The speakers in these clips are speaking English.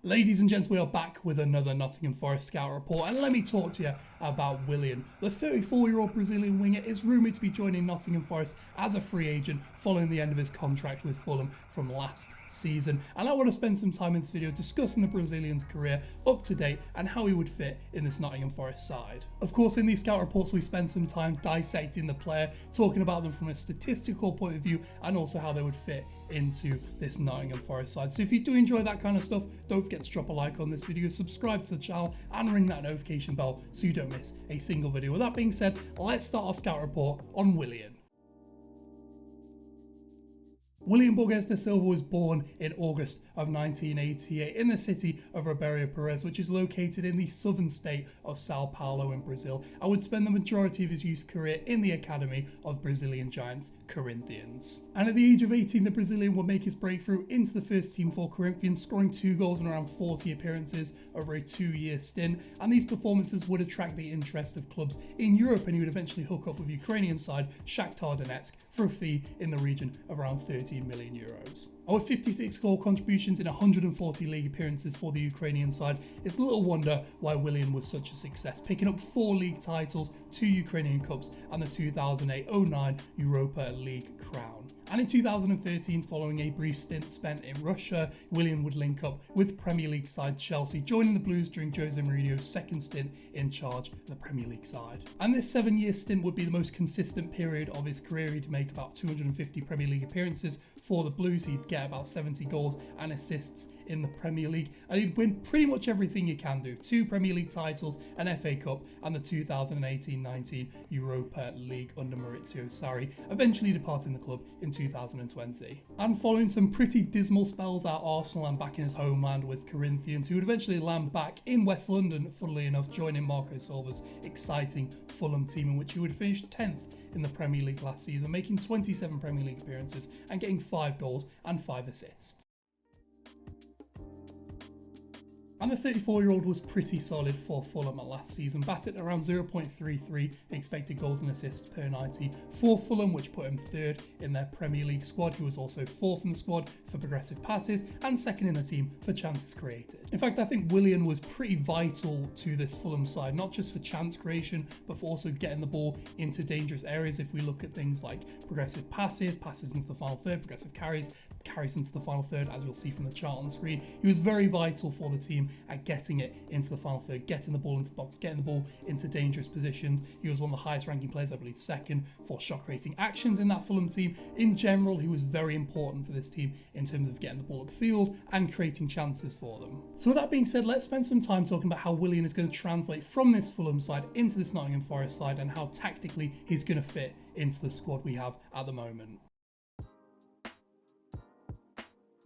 Ladies and gents, we are back with another Nottingham Forest Scout Report, and let me talk to you about Willian. The 34-year-old Brazilian winger is rumoured to be joining Nottingham Forest as a free agent following the end of his contract with Fulham from last season. And I want to spend some time in this video discussing the Brazilian's career up to date and how he would fit in this Nottingham Forest side. Of course, in these Scout Reports, we spend some time dissecting the player, talking about them from a statistical point of view, and also how they would fit into this Nottingham Forest side. So if you do enjoy that kind of stuff, don't forget to drop a like on this video, subscribe to the channel and ring that notification bell so you don't miss a single video. With that being said, let's start our Scout Report on Willian. Willian Borges da Silva was born in August of 1988 in the city of Ribeirão Pires, which is located in the southern state of Sao Paulo in Brazil, and would spend the majority of his youth career in the academy of Brazilian giants Corinthians. And at the age of 18, the Brazilian would make his breakthrough into the first team for Corinthians, scoring 2 goals in around 40 appearances over a 2-year stint, and these performances would attract the interest of clubs in Europe, and he would eventually hook up with Ukrainian side Shakhtar Donetsk for a fee in the region of around 13 million euros. And with 56 goal contributions in 140 league appearances for the Ukrainian side, it's little wonder why Willian was such a success, picking up 4 league titles, 2 Ukrainian Cups and the 2008-09 Europa League crown. And in 2013, following a brief stint spent in Russia, Willian would link up with Premier League side Chelsea, joining the Blues during Jose Mourinho's second stint in charge of the Premier League side. And this 7-year stint would be the most consistent period of his career. He'd make about 250 Premier League appearances for the Blues, he'd get about 70 goals and assists in the Premier League, and he'd win pretty much everything you can do. 2 Premier League titles, an FA Cup and the 2018-19 Europa League under Maurizio Sarri, eventually departing the club in 2020. And following some pretty dismal spells at Arsenal and back in his homeland with Corinthians, he would eventually land back in West London, funnily enough, joining Marco Silva's exciting Fulham team, in which he would finish 10th in the Premier League last season, making 27 Premier League appearances and getting 5 goals and 5 assists. And the 34-year-old was pretty solid for Fulham at last season, batted around 0.33 expected goals and assists per 90 for Fulham, which put him 3rd in their Premier League squad. He was also 4th in the squad for progressive passes and 2nd in the team for chances created. In fact, I think Willian was pretty vital to this Fulham side, not just for chance creation, but for also getting the ball into dangerous areas. If we look at things like progressive passes into the final third, progressive carries into the final third, as you'll see from the chart on the screen, he was very vital for the team at getting it into the final third, getting the ball into the box, getting the ball into dangerous positions. He was one of the highest ranking players, I believe 2nd for shot creating actions in that Fulham team. In general, he was very important for this team in terms of getting the ball upfield and creating chances for them. So with that being said, let's spend some time talking about how Willian is going to translate from this Fulham side into this Nottingham Forest side and how tactically he's going to fit into the squad we have at the moment.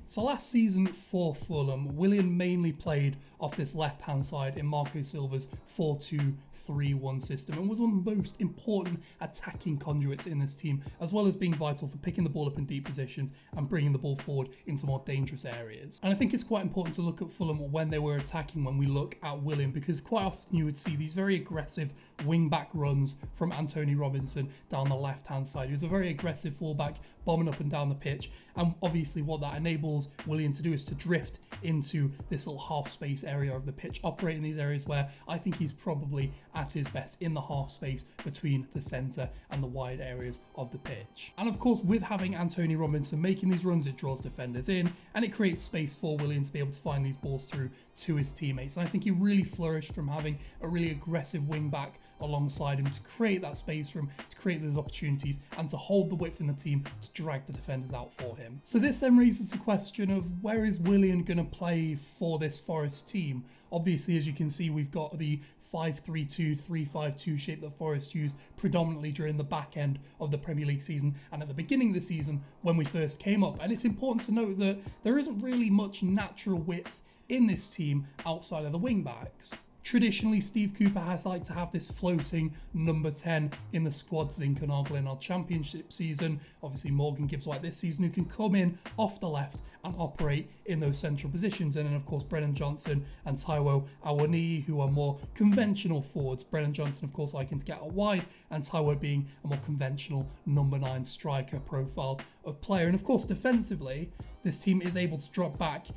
So last season for Fulham, Willian mainly played off this left-hand side in Marco Silva's 4-2-3-1 system and was one of the most important attacking conduits in this team, as well as being vital for picking the ball up in deep positions and bringing the ball forward into more dangerous areas. And I think it's quite important to look at Fulham when they were attacking when we look at Willian, because quite often you would see these very aggressive wing-back runs from Antonee Robinson down the left-hand side. He was a very aggressive fullback, bombing up and down the pitch, and obviously what that enables Willian to do is to drift into this little half space area of the pitch, operate in these areas where I think he's probably at his best, in the half space between the centre and the wide areas of the pitch. And of course, with having Antonee Robinson making these runs, it draws defenders in and it creates space for Willian to be able to find these balls through to his teammates. And I think he really flourished from having a really aggressive wing back alongside him to create that space for him, to create those opportunities and to hold the width in the team to drag the defenders out for him. So this then raises the question of where is Willian going to play for this Forest team? Obviously, as you can see, we've got the 5-3-2, 3-5-2 shape that Forest used predominantly during the back end of the Premier League season and at the beginning of the season when we first came up. And it's important to note that there isn't really much natural width in this team outside of the wing backs. Traditionally, Steve Cooper has liked to have this floating number 10 in the squad. Zinchenko in our championship season, obviously Morgan Gibbs-White this season, who can come in off the left and operate in those central positions. And then of course Brennan Johnson and Taiwo Awoniyi, who are more conventional forwards. Brennan Johnson of course liking to get out wide, and Taiwo being a more conventional number 9 striker profile of player. And of course defensively, this team is able to drop back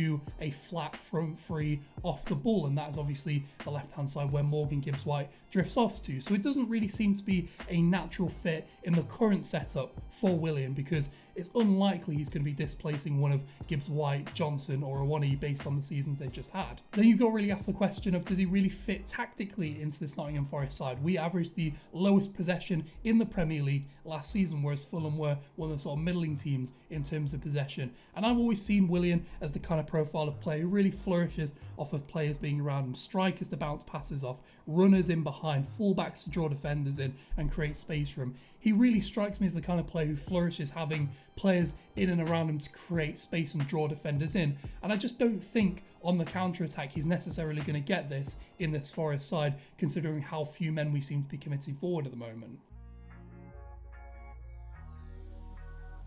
into a flat front three off the ball, and that is obviously the left-hand side where Morgan Gibbs-White drifts off to. So it doesn't really seem to be a natural fit in the current setup for Willian, because it's unlikely he's going to be displacing one of Gibbs-White, Johnson or Awoniyi based on the seasons they've just had. Then you've got to really ask the question of, does he really fit tactically into this Nottingham Forest side? We averaged the lowest possession in the Premier League last season, whereas Fulham were one of the sort of middling teams in terms of possession. And I've always seen Willian as the kind of profile of player who really flourishes off of players being around him, strikers to bounce passes off, runners in behind, fullbacks to draw defenders in and create space for him. He really strikes me as the kind of player who flourishes having players in and around him to create space and draw defenders in. And I just don't think on the counter-attack he's necessarily going to get this in this Forest side, considering how few men we seem to be committing forward at the moment.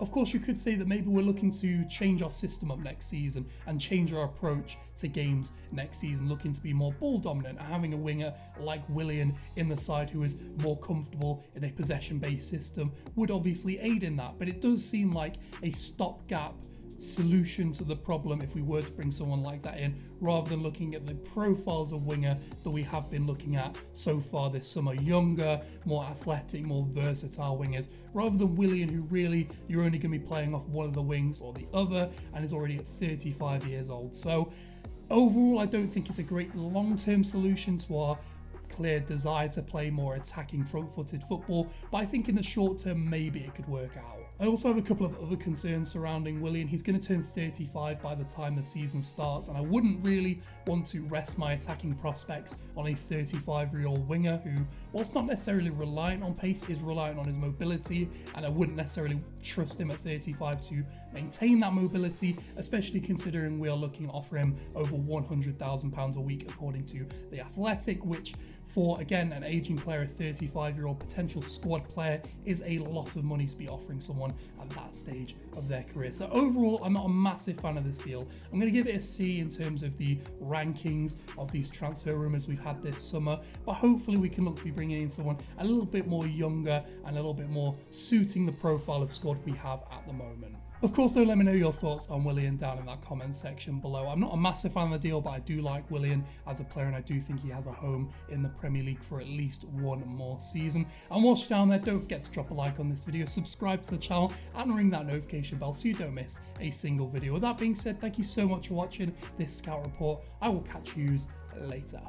Of course, you could say that maybe we're looking to change our system up next season and change our approach to games next season, looking to be more ball dominant and having a winger like Willian in the side who is more comfortable in a possession-based system would obviously aid in that. But it does seem like a stopgap solution to the problem if we were to bring someone like that in, rather than looking at the profiles of winger that we have been looking at so far this summer. Younger, more athletic, more versatile wingers, rather than Willian, who really you're only going to be playing off one of the wings or the other and is already at 35 years old. So overall, I don't think it's a great long-term solution to our clear desire to play more attacking front-footed football, but I think in the short term maybe it could work out. I also have a couple of other concerns surrounding Willian. He's going to turn 35 by the time the season starts, and I wouldn't really want to rest my attacking prospects on a 35-year-old winger who, whilst not necessarily reliant on pace, is reliant on his mobility, and I wouldn't necessarily trust him at 35 to maintain that mobility, especially considering we are looking to offer him over £100,000 a week according to The Athletic, which for, again, an aging player, a 35-year-old potential squad player, is a lot of money to be offering someone at that stage of their career. So overall, I'm not a massive fan of this deal. I'm going to give it a C in terms of the rankings of these transfer rumours we've had this summer, but hopefully we can look to be bringing in someone a little bit more younger and a little bit more suiting the profile of squad we have at the moment. Of course, though, let me know your thoughts on Willian down in that comments section below. I'm not a massive fan of the deal, but I do like Willian as a player, and I do think he has a home in the Premier League for at least one more season. And whilst you're down there, don't forget to drop a like on this video, subscribe to the channel, and ring that notification bell so you don't miss a single video. With that being said, thank you so much for watching this Scout Report. I will catch you later.